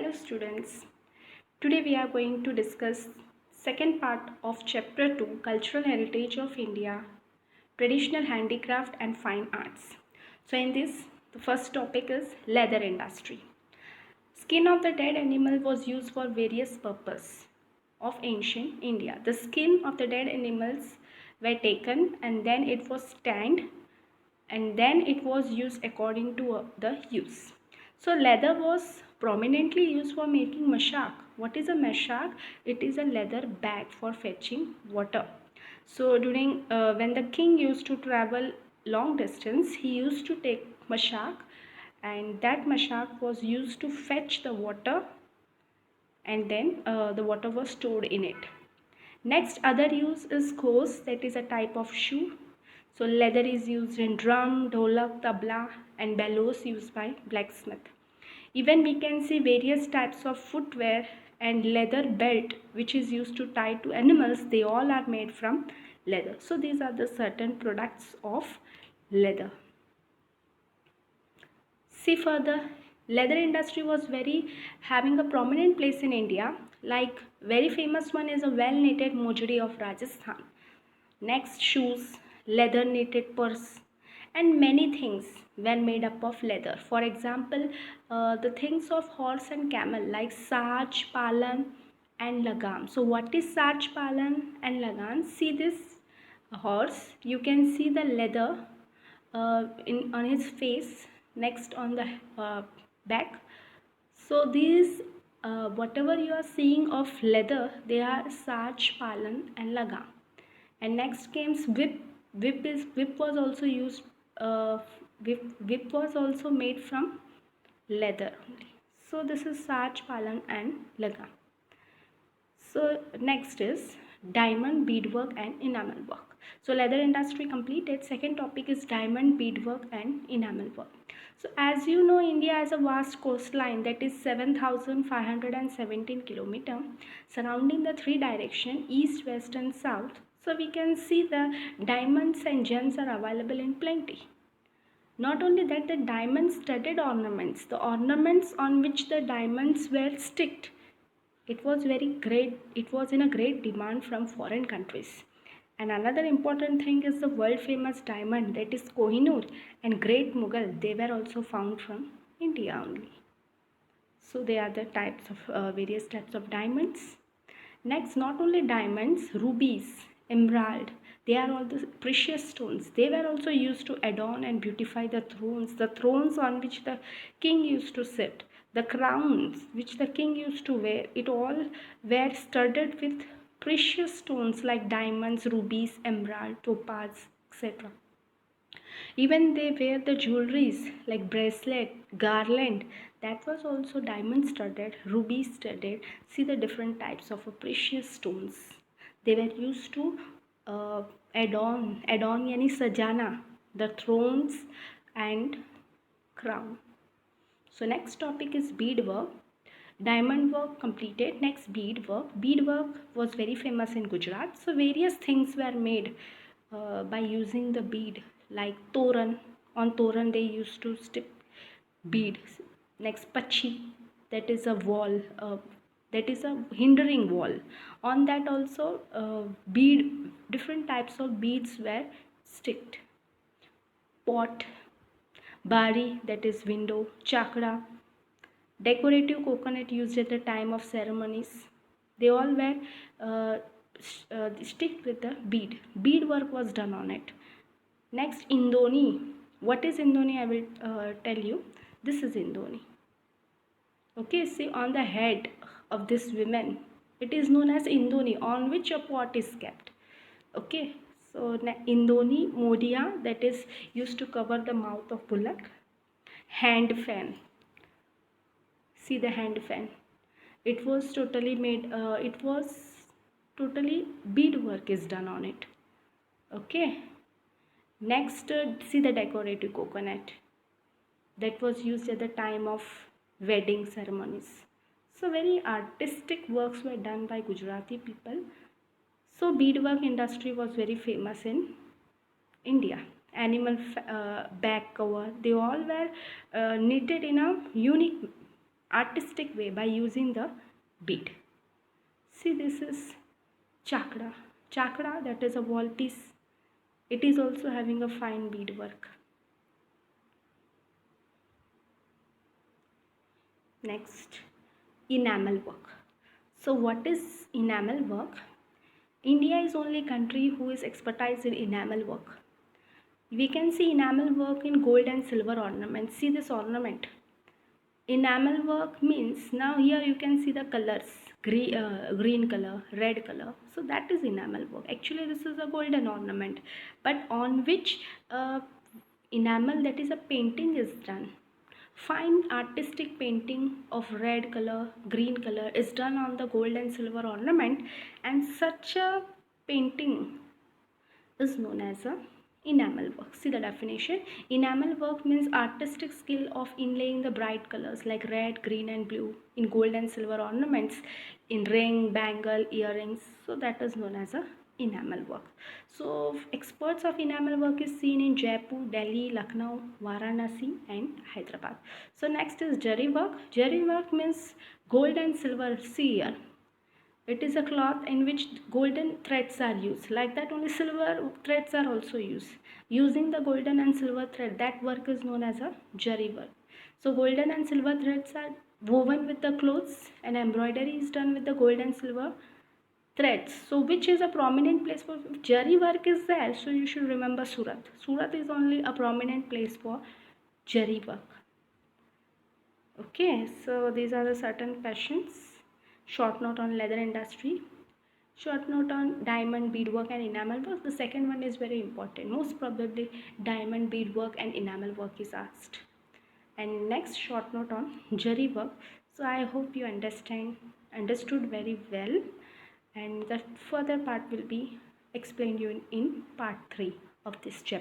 Hello students. Today we are going to discuss second part of chapter 2, Cultural Heritage of India, Traditional Handicraft and Fine Arts. So in this, the first topic is leather industry. Skin of the dead animal was used for various purposes of ancient India. The skin of the dead animals were taken and then it was tanned and then it was used according to the use. So leather was prominently used for making mashak. What is a mashak? It is a leather bag for fetching water. So during when the king used to travel long distance, he used to take mashak, and that mashak was used to fetch the water, and then the water was stored in it. Next other use is khos, that is a type of shoe. So leather is used in drum, dholak, tabla and bellows used by blacksmith. Even we can see various types of footwear and leather belt which is used to tie to animals. They all are made from leather. So these are the certain products of leather. See further, leather industry was very having a prominent place in India. Like very famous one is a well knitted mojri of Rajasthan. Next, shoes, leather knitted purse, and many things were made up of leather. For example, the things of horse and camel like saj, palan, and lagam. So, what is saj, palan, and lagam? See this horse. You can see the leather in on his face. Next, on the back. So these whatever you are seeing of leather, they are saj, palan, and lagam. And next comes whip. Whip was also used. Whip was also made from leather only. So this is saj, palan, and lagam. So next is diamond beadwork and enamel work. So leather industry completed. Second topic is diamond beadwork and enamel work. So as you know, India has a vast coastline that is 7,517 kilometer surrounding the three direction east, west and south. So we can see the diamonds and gems are available in plenty. Not only that, the diamond studded ornaments, the ornaments on which the diamonds were sticked, it was in a great demand from foreign countries. And another important thing is the world famous diamond, that is Kohinoor and Great Mughal. They were also found from India only. So they are the types of various types of diamonds. Next, not only diamonds, rubies, emerald, they are all the precious stones. They were also used to adorn and beautify the thrones on which the king used to sit, the crowns which the king used to wear. It all were studded with precious stones like diamonds, rubies, emerald, topaz, etc. Even they wear the jewelries like bracelet, garland, that was also diamond studded, ruby studded. See the different types of precious stones. They were used to uh, adorn yani sajana, the thrones and crown. So next topic is beadwork. Diamond work completed. Next, beadwork. Beadwork was very famous in Gujarat. So various things were made by using the bead, like toran. On toran they used to stick beads. Next, pachi, that is a wall. That is a hindering wall. On that also different types of beads were sticked. Pot, bari, that is window, chakra, decorative coconut used at the time of ceremonies. They all were stick with the bead. Bead work was done on it. Next, Indoni. What is Indoni? I will tell you. This is Indoni. Okay, see on the head of this woman, it is known as Indoni, on which a pot is kept. Okay, so Indoni, Modia, that is used to cover the mouth of bullock. Hand fan. See the hand fan. It was totally made. It was totally beadwork is done on it. Okay. Next, see the decorative coconut that was used at the time of wedding ceremonies. So very artistic works were done by Gujarati people. So beadwork industry was very famous in India. Animal back cover, they all were knitted in a unique artistic way by using the bead. See, this is chakra. Chakra, that is a wall piece. It is also having a fine bead work. Next, enamel work. So what is enamel work? India is only country who is expertise in enamel work. We can see enamel work in gold and silver ornaments. See this ornament. Enamel work means, now here you can see the colors, green color, red color. So that is enamel work. Actually this is a golden ornament, but on which enamel, that is a painting, is done. Fine artistic painting of red color, green color is done on the gold and silver ornament, and such a painting is known as a enamel work. See the definition. Enamel work means artistic skill of inlaying the bright colors like red, green and blue in gold and silver ornaments in ring, bangle, earrings. So that is known as a enamel work. So experts of enamel work is seen in Jaipur, Delhi, Lucknow, Varanasi and Hyderabad. So next is Jari work. Jari work means gold and silver. See here, it is a cloth in which golden threads are used. Like that, only silver threads are also used. Using the golden and silver thread, that work is known as a jari work. So golden and silver threads are woven with the clothes, and embroidery is done with the gold and silver threads. So which is a prominent place for jari work is there. So you should remember Surat. Surat is only a prominent place for jari work. Okay, so these are the certain questions. Short note on leather industry, short note on diamond beadwork and enamel work. The second one is very important. Most probably diamond beadwork and enamel work is asked. And next, short note on jari work. So I hope you understood very well, and the further part will be explained you in part 3 of this chapter.